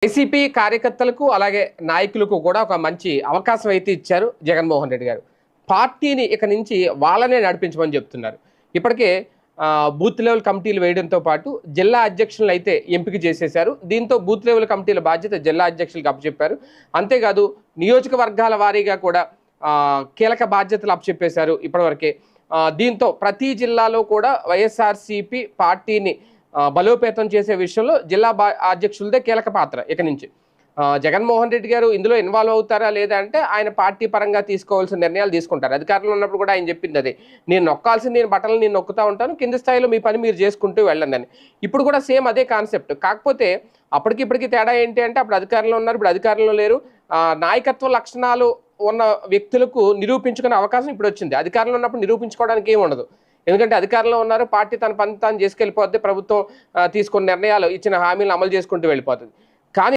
YCP కార్యకర్తలకు అలాగే నాయకులకు కూడా ఒక మంచి అవకాశం అయితే ఇచ్చారు జగన్మోహన్ రెడ్డి గారు. పార్టీని ఇక నుంచి వాళ్ళనే నడిపించమని చెప్తున్నారు. ఇప్పటికే బూత్ లెవెల్ కమిటీలు వేయడంతో పాటు జిల్లా అధ్యక్షులను అయితే ఎంపిక చేసేశారు. దీంతో బూత్ లెవెల్ కమిటీల బాధ్యత జిల్లా అధ్యక్షులకు అప్పచెప్పారు. అంతేకాదు నియోజకవర్గాల వారీగా కూడా కీలక బాధ్యతలు అప్పచెప్పేశారు ఇప్పటివరకే. దీంతో ప్రతి జిల్లాలో కూడా వైఎస్ఆర్సీపీ పార్టీని బలోపేతం చేసే విషయంలో జిల్లా అధ్యక్షులదే కీలక పాత్ర. ఇక నుంచి జగన్మోహన్ రెడ్డి గారు ఇందులో ఇన్వాల్వ్ అవుతారా లేదా అంటే ఆయన పార్టీ పరంగా తీసుకోవాల్సిన నిర్ణయాలు తీసుకుంటారు. అధికారంలో ఉన్నప్పుడు కూడా ఆయన చెప్పింది అదే, నేను నొక్కాల్సింది నేను బట్టలు నేను నొక్కుతా ఉంటాను, కింద స్థాయిలో మీ పని మీరు చేసుకుంటూ వెళ్ళండి అని. ఇప్పుడు కూడా సేమ్ అదే కాన్సెప్ట్. కాకపోతే అప్పటికిప్పటికి తేడా ఏంటి అంటే అప్పుడు అధికారంలో ఉన్నారు, ఇప్పుడు అధికారంలో లేరు. నాయకత్వ లక్షణాలు ఉన్న వ్యక్తులకు నిరూపించుకునే అవకాశం ఇప్పుడు వచ్చింది. అధికారంలో ఉన్నప్పుడు నిరూపించుకోవడానికి ఏమి ఉండదు. ఎందుకంటే అధికారంలో ఉన్నారు, పార్టీ తన పని తాను చేసుకెళ్ళిపోద్ది, ప్రభుత్వం తీసుకున్న నిర్ణయాలు ఇచ్చిన హామీలను అమలు చేసుకుంటూ వెళ్ళిపోతుంది.